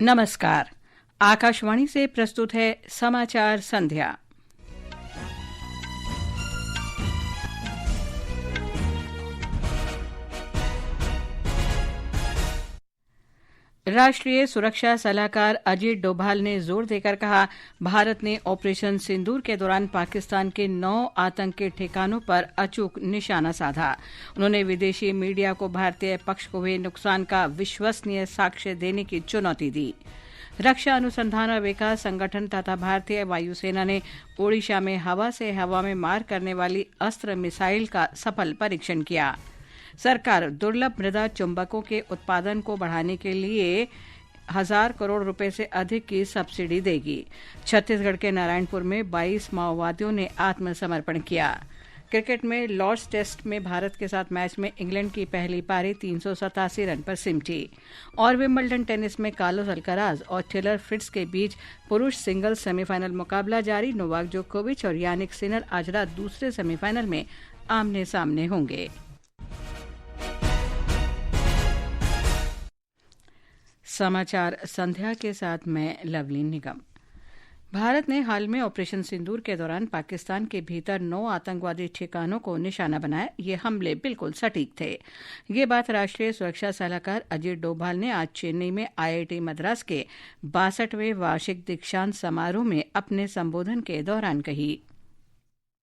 नमस्कार। आकाशवाणी से प्रस्तुत है समाचार संध्या। राष्ट्रीय सुरक्षा सलाहकार अजीत डोभाल ने जोर देकर कहा, भारत ने ऑपरेशन सिंदूर के दौरान पाकिस्तान के 9 आतंकी ठिकानों पर अचूक निशाना साधा। उन्होंने विदेशी मीडिया को भारतीय पक्ष को हुए नुकसान का विश्वसनीय साक्ष्य देने की चुनौती दी। रक्षा अनुसंधान और विकास संगठन तथा भारतीय वायुसेना ने ओडिशा में हवा से हवा में मार करने वाली अस्त्र मिसाइल का सफल परीक्षण किया। सरकार दुर्लभ मृदा चुंबकों के उत्पादन को बढ़ाने के लिए 1000 करोड़ रुपए से अधिक की सब्सिडी देगी। छत्तीसगढ़ के नारायणपुर में 22 माओवादियों ने आत्मसमर्पण किया। क्रिकेट में लॉर्ड्स टेस्ट में भारत के साथ मैच में इंग्लैंड की पहली पारी 387 रन पर सिमटी। और विंबलडन टेनिस में कार्लोस अल्काराज और टेलर फ्रिट्ज के बीच पुरुष सिंगल्स सेमीफाइनल मुकाबला जारी। नोवाक जोकोविच और यानिक सिनर आज रात दूसरे सेमीफाइनल में आमने सामने होंगे। समाचार संध्या के साथ मैं लवलीन निगम। भारत ने हाल में ऑपरेशन सिंदूर के दौरान पाकिस्तान के भीतर 9 आतंकवादी ठिकानों को निशाना बनाया। ये हमले बिल्कुल सटीक थे। ये बात राष्ट्रीय सुरक्षा सलाहकार अजीत डोभाल ने आज चेन्नई में IIT मद्रास के 62वें वार्षिक दीक्षांत समारोह में अपने संबोधन के दौरान कही।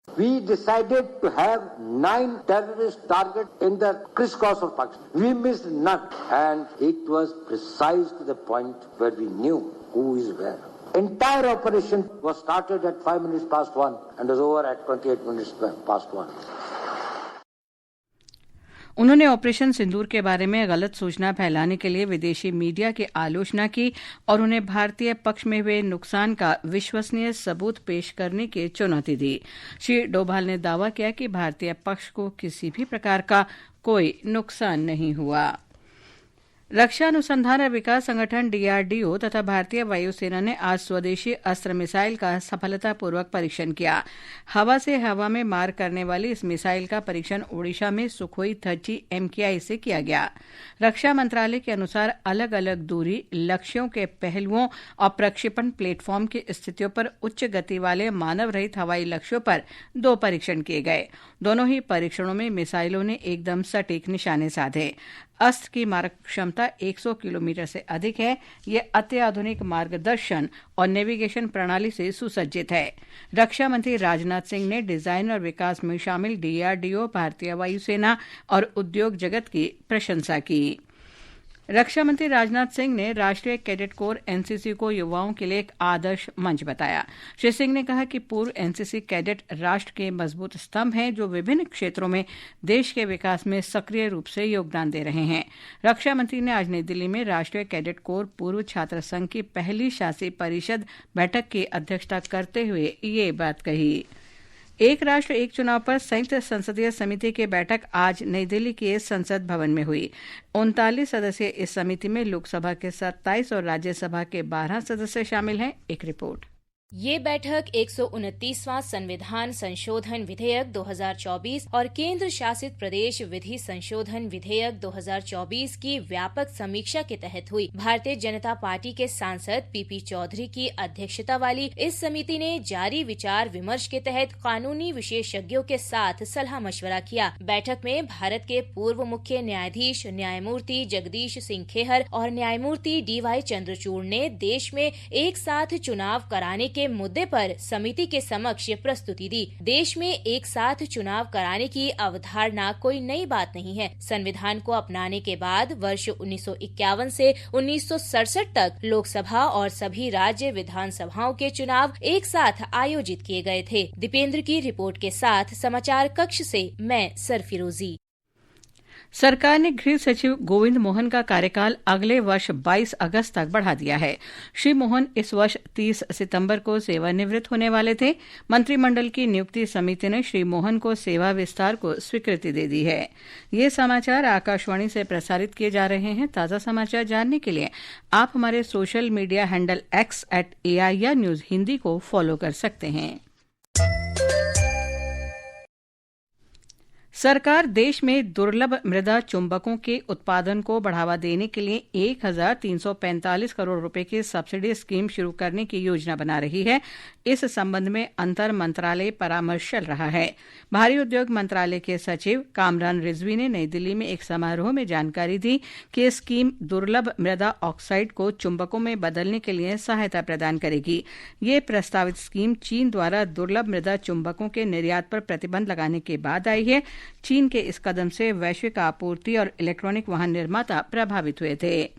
We decided to have 9 terrorist targets in the crisscross of Pakistan. We missed none, and it was precise to the point where we knew who is where. Entire operation was started at 5 minutes past 1 and was over at 28 minutes past 1. उन्होंने operation सिंदूर के बारे में गलत सूचना फैलाने के लिए विदेशी मीडिया की आलोचना की और उन्हें भारतीय पक्ष में हुए नुकसान का विश्वसनीय सबूत पेश करने की चुनौती दी। श्री डोभाल ने दावा किया कि भारतीय पक्ष को किसी भी प्रकार का कोई नुकसान नहीं हुआ। रक्षा अनुसंधान और विकास संगठन DRDO तथा भारतीय वायुसेना ने आज स्वदेशी अस्त्र मिसाइल का सफलतापूर्वक परीक्षण किया। हवा से हवा में मार करने वाली इस मिसाइल का परीक्षण ओडिशा में सुखोई 30 MKI से किया गया। रक्षा मंत्रालय के अनुसार अलग अलग दूरी, लक्ष्यों के पहलुओं और प्रक्षेपण प्लेटफॉर्म की स्थितियों पर उच्च गति वाले मानव रहित हवाई लक्ष्यों पर 2 परीक्षण किए गए। दोनों ही परीक्षणों में मिसाइलों ने एकदम सटीक निशाने साधे। अस्त्र की मारक क्षमता 100 किलोमीटर से अधिक है। यह अत्याधुनिक मार्गदर्शन और नेविगेशन प्रणाली से सुसज्जित है। रक्षा मंत्री राजनाथ सिंह ने डिजाइन और विकास में शामिल DRDO, भारतीय वायुसेना और उद्योग जगत की प्रशंसा की। रक्षा मंत्री राजनाथ सिंह ने राष्ट्रीय कैडेट कोर NCC को युवाओं के लिए एक आदर्श मंच बताया। श्री सिंह ने कहा कि पूर्व NCC कैडेट राष्ट्र के मजबूत स्तंभ हैं जो विभिन्न क्षेत्रों में देश के विकास में सक्रिय रूप से योगदान दे रहे हैं। रक्षा मंत्री ने आज नई दिल्ली में राष्ट्रीय कैडेट कोर पूर्व छात्र संघ की पहली शासी परिषद बैठक की अध्यक्षता करते हुए ये बात कही। एक राष्ट्र एक चुनाव पर संयुक्त संसदीय समिति की बैठक आज नई दिल्ली के संसद भवन में हुई। 39 सदस्यीय इस समिति में लोकसभा के 27 और राज्यसभा के 12 सदस्य शामिल हैं। एक रिपोर्ट। ये बैठक 129वां संविधान संशोधन विधेयक 2024 और केंद्र शासित प्रदेश विधि संशोधन विधेयक 2024 की व्यापक समीक्षा के तहत हुई। भारतीय जनता पार्टी के सांसद PP चौधरी की अध्यक्षता वाली इस समिति ने जारी विचार विमर्श के तहत कानूनी विशेषज्ञों के साथ सलाह मशवरा किया। बैठक में भारत के पूर्व मुख्य न्यायाधीश न्यायमूर्ति जगदीश सिंह खेहर और न्यायमूर्ति DY चंद्रचूड़ ने देश में एक साथ चुनाव कराने के मुद्दे पर समिति के समक्ष प्रस्तुति दी। देश में एक साथ चुनाव कराने की अवधारणा कोई नई बात नहीं है। संविधान को अपनाने के बाद वर्ष 1951 से 1967 तक लोकसभा और सभी राज्य विधानसभाओं के चुनाव एक साथ आयोजित किए गए थे। दीपेंद्र की रिपोर्ट के साथ समाचार कक्ष से मैं सरफिरोजी। सरकार ने गृह सचिव गोविंद मोहन का कार्यकाल अगले वर्ष 22 अगस्त तक बढ़ा दिया है। श्री मोहन इस वर्ष 30 सितंबर को सेवानिवृत्त होने वाले थे। मंत्रिमंडल की नियुक्ति समिति ने श्री मोहन को सेवा विस्तार को स्वीकृति दे दी है। ये समाचार आकाशवाणी से प्रसारित किए जा रहे हैं। ताजा समाचार जानने के लिए आप हमारे social media handle X @AIR news Hindi को फॉलो कर सकते हैं। सरकार देश में दुर्लभ मृदा चुंबकों के उत्पादन को बढ़ावा देने के लिए 1,345 करोड़ रुपए की सब्सिडी स्कीम शुरू करने की योजना बना रही है। इस संबंध में अंतर मंत्रालय परामर्श चल रहा है। भारी उद्योग मंत्रालय के सचिव कामरान रिजवी ने नई दिल्ली में एक समारोह में जानकारी दी कि स्कीम दुर्लभ मृदा ऑक्साइड को चुंबकों में बदलने के लिए सहायता प्रदान करेगी। ये प्रस्तावित स्कीम चीन द्वारा दुर्लभ मृदा चुंबकों के निर्यात पर प्रतिबंध लगाने के बाद आई है। चीन के इस कदम से वैश्विक आपूर्ति और इलेक्ट्रॉनिक वाहन निर्माता प्रभावित हुए थे।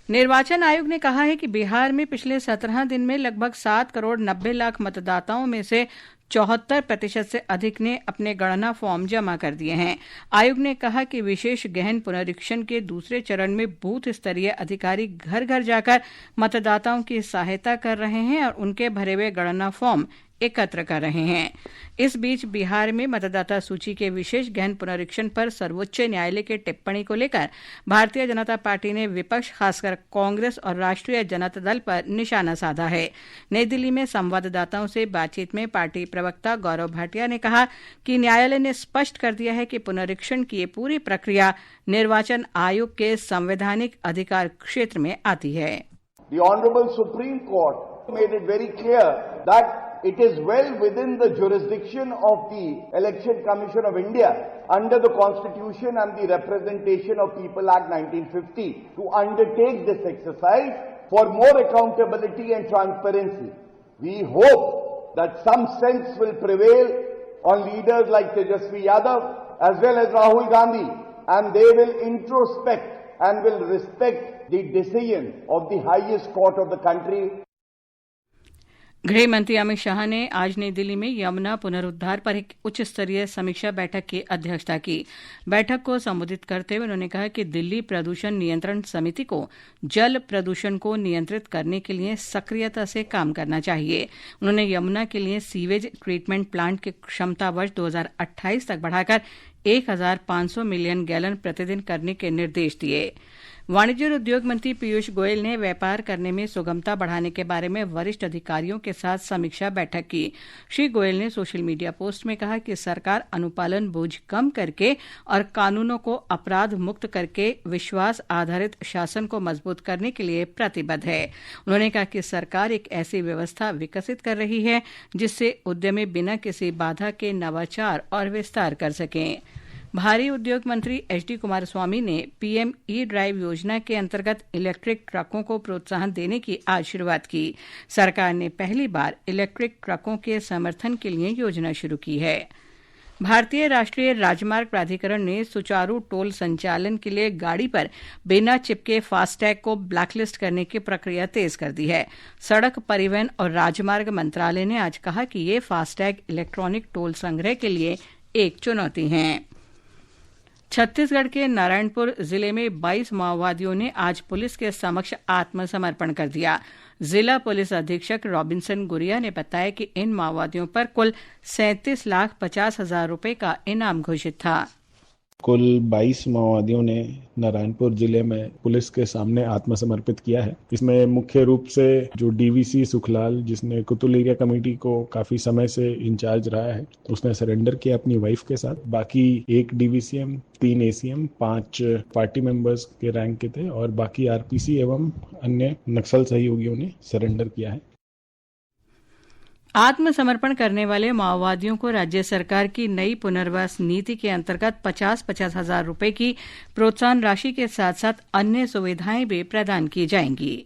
निर्वाचन आयोग ने कहा है कि बिहार में पिछले 17 दिन में लगभग 7 करोड़ 90 लाख मतदाताओं में से 74% से अधिक ने अपने गणना फॉर्म जमा कर दिए हैं। आयोग ने कहा कि विशेष गहन पुनरीक्षण के दूसरे चरण में बूथ स्तरीय अधिकारी घर घर जाकर मतदाताओं की सहायता कर रहे हैं और उनके भरे हुए गणना फॉर्म एकत्र कर रहे हैं। इस बीच बिहार में मतदाता सूची के विशेष गहन पुनरीक्षण पर सर्वोच्च न्यायालय की टिप्पणी को लेकर भारतीय जनता पार्टी ने विपक्ष खासकर कांग्रेस और राष्ट्रीय जनता दल पर निशाना साधा है। नई दिल्ली में संवाददाताओं से बातचीत में पार्टी प्रवक्ता गौरव भाटिया ने कहा कि न्यायालय ने स्पष्ट कर दिया है कि पुनरीक्षण की ये पूरी प्रक्रिया निर्वाचन आयोग के संवैधानिक अधिकार क्षेत्र में आती है। The Honorable Supreme Court made it very clear that it is well within the jurisdiction of the Election Commission of India under the Constitution and the Representation of People Act 1950 to undertake this exercise for more accountability and transparency. We hope that some sense will prevail on leaders like Tejasvi Yadav as well as Rahul Gandhi, and they will introspect and will respect the decision of the highest court of the country. गृह मंत्री अमित शाह ने आज नई दिल्ली में यमुना पुनरुद्धार पर एक उच्च स्तरीय समीक्षा बैठक की अध्यक्षता की। बैठक को संबोधित करते हुए उन्होंने कहा कि दिल्ली प्रदूषण नियंत्रण समिति को जल प्रदूषण को नियंत्रित करने के लिए सक्रियता से काम करना चाहिए। उन्होंने यमुना के लिए सीवेज ट्रीटमेंट प्लांट की क्षमता वर्ष 2028 तक बढ़ाकर 1,500 मिलियन गैलन प्रतिदिन करने के निर्देश दिए। वाणिज्य और उद्योग मंत्री पीयूष गोयल ने व्यापार करने में सुगमता बढ़ाने के बारे में वरिष्ठ अधिकारियों के साथ समीक्षा बैठक की। श्री गोयल ने सोशल मीडिया पोस्ट में कहा कि सरकार अनुपालन बोझ कम करके और कानूनों को अपराध मुक्त करके विश्वास आधारित शासन को मजबूत करने के लिए प्रतिबद्ध है। उन्होंने कहा कि सरकार एक ऐसी व्यवस्था विकसित कर रही है जिससे उद्यमी बिना किसी बाधा के नवाचार और विस्तार कर सकें। भारी उद्योग मंत्री एचडी कुमारस्वामी ने पीएम ई ड्राइव योजना के अंतर्गत इलेक्ट्रिक ट्रकों को प्रोत्साहन देने की आज शुरुआत की। सरकार ने पहली बार इलेक्ट्रिक ट्रकों के समर्थन के लिए योजना शुरू की है। भारतीय राष्ट्रीय राजमार्ग प्राधिकरण ने सुचारू टोल संचालन के लिए गाड़ी पर बिना चिपके फास्टैग को ब्लैकलिस्ट करने की प्रक्रिया तेज कर दी है। सड़क परिवहन और राजमार्ग मंत्रालय ने आज कहा कि ये फास्टैग इलेक्ट्रॉनिक टोल संग्रह के लिए एक चुनौती है। छत्तीसगढ़ के नारायणपुर जिले में 22 माओवादियों ने आज पुलिस के समक्ष आत्मसमर्पण कर दिया। जिला पुलिस अधीक्षक रॉबिन्सन गुरिया ने बताया कि इन माओवादियों पर कुल 37,50,000 रुपए का इनाम घोषित था। कुल 22 माओवादियों ने नारायणपुर जिले में पुलिस के सामने आत्मसमर्पित किया है। इसमें मुख्य रूप से जो डीवीसी सुखलाल, जिसने कुतुल एरिया कमेटी को काफी समय से इंचार्ज रहा है, उसने सरेंडर किया अपनी वाइफ के साथ। बाकी 1 डीवीसीएम, 3 एसीएम, 5 पार्टी मेंबर्स के रैंक के थे और बाकी आरपीसी एवं अन्य नक्सल सहयोगियों ने सरेंडर किया है। आत्मसमर्पण करने वाले माओवादियों को राज्य सरकार की नई पुनर्वास नीति के अंतर्गत 50,000 हजार रुपए की प्रोत्साहन राशि के साथ साथ अन्य सुविधाएं भी प्रदान की जाएंगी।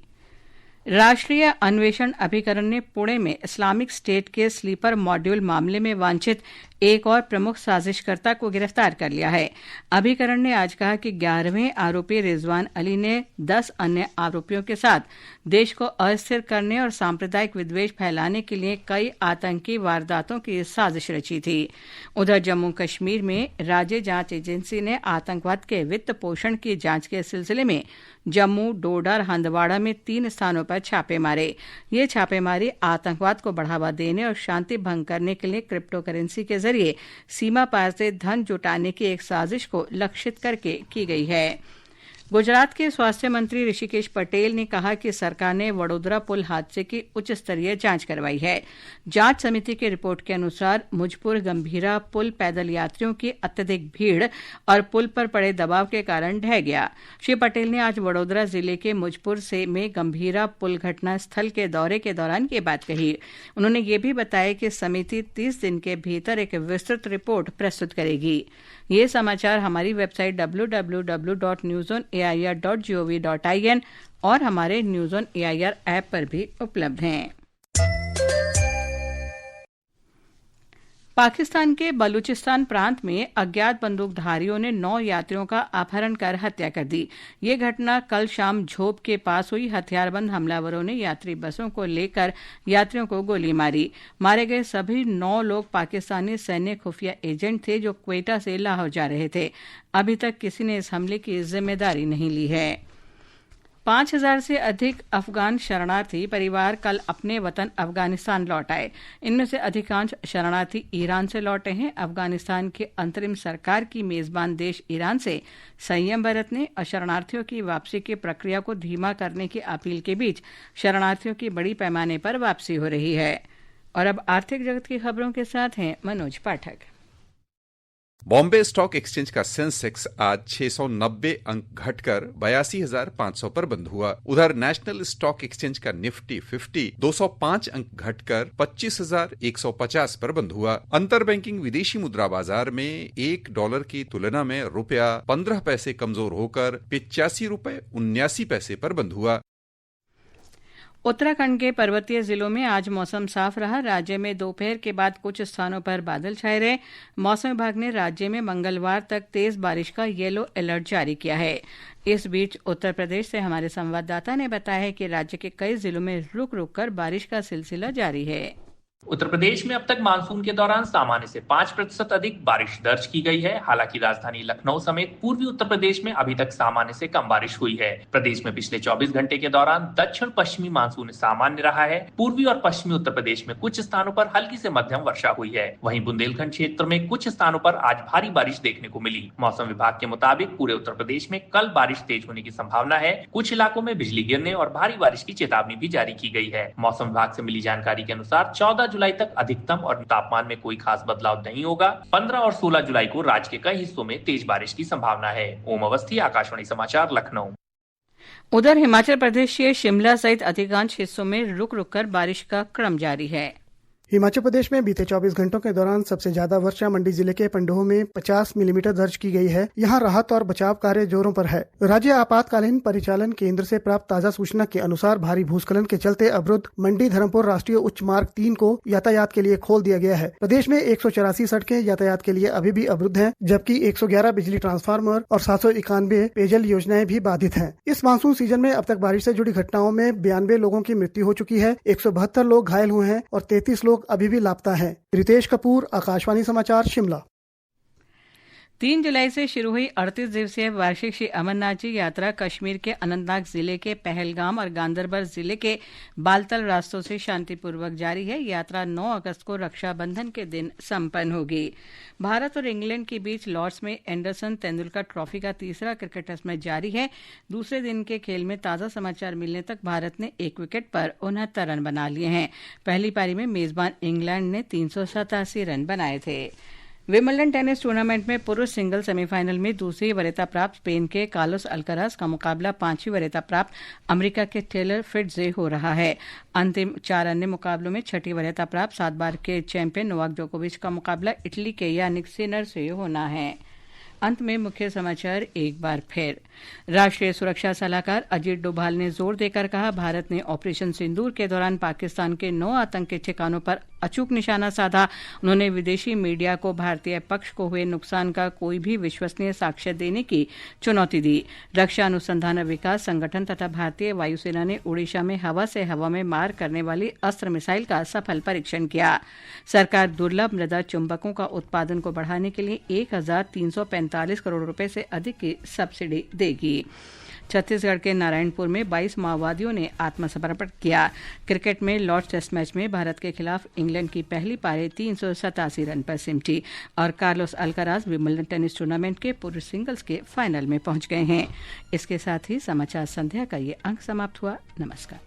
राष्ट्रीय अन्वेषण अभिकरण ने पुणे में इस्लामिक स्टेट के स्लीपर मॉड्यूल मामले में वांछित एक और प्रमुख साजिशकर्ता को गिरफ्तार कर लिया है। अभिकरण ने आज कहा कि 11वें आरोपी रिजवान अली ने 10 अन्य आरोपियों के साथ देश को अस्थिर करने और सांप्रदायिक विद्वेष फैलाने के लिए कई आतंकी वारदातों की साजिश रची थी। उधर जम्मू कश्मीर में राज्य जांच एजेंसी ने आतंकवाद के वित्त पोषण की जांच के सिलसिले में जम्मू, डोडा और हंदवाड़ा में 3 स्थानों पर छापे मारे। ये छापेमारी आतंकवाद को बढ़ावा देने और शांति भंग करने के लिए क्रिप्टो करेंसी के जरिए सीमा पार से धन जुटाने की एक साजिश को लक्षित करके की गई है। गुजरात के स्वास्थ्य मंत्री ऋषिकेश पटेल ने कहा कि सरकार ने वडोदरा पुल हादसे की उच्च स्तरीय जांच करवाई है। जांच समिति की रिपोर्ट के अनुसार मुजपुर गंभीरा पुल पैदल यात्रियों की अत्यधिक भीड़ और पुल पर पड़े दबाव के कारण ढह गया। श्री पटेल ने आज वडोदरा जिले के मुजपुर में गंभीरा पुल घटना स्थल के दौरे के दौरान ये बात कही। उन्होंने ये भी बताया कि समिति 30 दिन के भीतर एक विस्तृत रिपोर्ट प्रस्तुत करेगी। ये समाचार हमारी वेबसाइट www.newsonair.gov.in और हमारे न्यूज़ ऑन एआईआर ऐप पर भी उपलब्ध हैं। पाकिस्तान के बलूचिस्तान प्रांत में अज्ञात बंदूकधारियों ने 9 यात्रियों का अपहरण कर हत्या कर दी। ये घटना कल शाम झोप के पास हुई। हथियारबंद हमलावरों ने यात्री बसों को लेकर यात्रियों को गोली मारी। मारे गए सभी 9 लोग पाकिस्तानी सैन्य खुफिया एजेंट थे जो क्वेटा से लाहौर जा रहे थे। अभी तक किसी ने इस हमले की जिम्मेदारी नहीं ली है। 5000 से अधिक अफगान शरणार्थी परिवार कल अपने वतन अफगानिस्तान लौट आए। इनमें से अधिकांश शरणार्थी ईरान से लौटे हैं। अफगानिस्तान की अंतरिम सरकार की मेजबान देश ईरान से संयम बरतने और शरणार्थियों की वापसी की प्रक्रिया को धीमा करने की अपील के बीच शरणार्थियों की बड़ी पैमाने पर वापसी हो रही है। और अब आर्थिक जगत की खबरों के साथ हैं मनोज पाठक। बॉम्बे स्टॉक एक्सचेंज का सेंसेक्स आज 690 अंक घटकर 82,500 पर बंद हुआ। उधर नेशनल स्टॉक एक्सचेंज का निफ्टी 50 205 अंक घटकर 25,150 पर बंद हुआ। अंतर बैंकिंग विदेशी मुद्रा बाजार में $1 की तुलना में रुपया 15 पैसे कमजोर होकर 85 रुपये 79 पैसे पर बंद हुआ। उत्तराखंड के पर्वतीय जिलों में आज मौसम साफ रहा। राज्य में दोपहर के बाद कुछ स्थानों पर बादल छाए रहे। मौसम विभाग ने राज्य में मंगलवार तक तेज बारिश का येलो अलर्ट जारी किया है। इस बीच उत्तर प्रदेश से हमारे संवाददाता ने बताया है कि राज्य के कई जिलों में रुक रुक कर बारिश का सिलसिला जारी है। उत्तर प्रदेश में अब तक मानसून के दौरान सामान्य से 5% अधिक बारिश दर्ज की गई है। हालांकि राजधानी लखनऊ समेत पूर्वी उत्तर प्रदेश में अभी तक सामान्य से कम बारिश हुई है। प्रदेश में पिछले 24 घंटे के दौरान दक्षिण पश्चिमी मानसून सामान्य रहा है। पूर्वी और पश्चिमी उत्तर प्रदेश में कुछ स्थानों पर हल्की से मध्यम वर्षा हुई है। वहीं बुंदेलखंड क्षेत्र में कुछ स्थानों पर आज भारी बारिश देखने को मिली। मौसम विभाग के मुताबिक पूरे उत्तर प्रदेश में कल बारिश तेज होने की संभावना है। कुछ इलाकों में बिजली गिरने और भारी बारिश की चेतावनी भी जारी की गई है। मौसम विभाग से मिली जानकारी के अनुसार 14 जुलाई तक अधिकतम और तापमान में कोई खास बदलाव नहीं होगा। 15 और 16 जुलाई को राज्य के कई हिस्सों में तेज बारिश की संभावना है। ओम अवस्थी, आकाशवाणी समाचार, लखनऊ। उधर हिमाचल प्रदेश के शिमला सहित अधिकांश हिस्सों में रुक रुक कर बारिश का क्रम जारी है। हिमाचल प्रदेश में बीते 24 घंटों के दौरान सबसे ज्यादा वर्षा मंडी जिले के पंडोह में 50 मिलीमीटर दर्ज की गई है। यहां राहत और बचाव कार्य जोरों पर है। राज्य आपातकालीन परिचालन केंद्र से प्राप्त ताजा सूचना के अनुसार भारी भूस्खलन के चलते अवरुद्ध मंडी धर्मपुर राष्ट्रीय उच्च मार्ग 3 को यातायात के लिए खोल दिया गया है। प्रदेश में 184 सड़कें यातायात के लिए अभी भी अवरुद्ध हैं, जबकि 111 बिजली ट्रांसफार्मर और 791 पेयजल योजनाएं भी बाधित हैं। इस मानसून सीजन में अब तक बारिश से जुड़ी घटनाओं में 92 लोगों की मृत्यु हो चुकी है। 172 लोग घायल हुए हैं और 33 लोग अभी भी लापता हैं। रितेश कपूर, आकाशवाणी समाचार, शिमला। 3 जुलाई से शुरू हुई 38 दिवसीय वार्षिक श्री अमरनाथ जी यात्रा कश्मीर के अनंतनाग जिले के पहलगाम और गांदरबल जिले के बालतल रास्तों से शांतिपूर्वक जारी है। यात्रा 9 अगस्त को रक्षाबंधन के दिन संपन्न होगी। भारत और इंग्लैंड के बीच लॉर्ड्स में एंडरसन तेंदुलकर ट्रॉफी का तीसरा क्रिकेट टेस्ट मैच जारी है। दूसरे दिन के खेल में ताजा समाचार मिलने तक भारत ने 1 विकेट पर 69 रन बना लिए हैं। पहली पारी में मेजबान इंग्लैंड ने 387 रन बनाए थे। विंबलडन टेनिस टूर्नामेंट में पुरुष सिंगल सेमीफाइनल में दूसरी वरीयता प्राप्त स्पेन के कार्लोस अल्काराज का मुकाबला 5वीं वरीयता प्राप्त अमेरिका के टेलर फिट्ज हो रहा है। अंतिम 4 अन्य मुकाबलों में 6ठी वरीयता प्राप्त 7 बार के चैंपियन नोवाक जोकोविच का मुकाबला इटली के यानिक सिनर से होना है। अंत में मुख्य समाचार एक बार फिर। राष्ट्रीय सुरक्षा सलाहकार अजीत डोभाल ने जोर देकर कहा, भारत ने ऑपरेशन सिंदूर के दौरान पाकिस्तान के 9 आतंकी ठिकानों पर अचूक निशाना साधा। उन्होंने विदेशी मीडिया को भारतीय पक्ष को हुए नुकसान का कोई भी विश्वसनीय साक्ष्य देने की चुनौती दी। रक्षा अनुसंधान और विकास संगठन तथा भारतीय वायुसेना ने ओडिशा में हवा से हवा में मार करने वाली अस्त्र मिसाइल का सफल परीक्षण किया। सरकार दुर्लभ मृदा चुंबकों का उत्पादन को बढ़ाने के लिए 1,345 करोड़ रुपए से अधिक की सब्सिडी देगी। छत्तीसगढ़ के नारायणपुर में 22 माओवादियों ने आत्मसमर्पण किया। क्रिकेट में लॉर्ड्स टेस्ट मैच में भारत के खिलाफ इंग्लैंड की पहली पारी 387 रन पर सिमटी और Carlos Alcaraz Wimbledon tennis tournament के पुरुष सिंगल्स के फाइनल में पहुंच गए हैं। इसके साथ ही समाचार संध्या का ये अंक समाप्त हुआ। नमस्कार।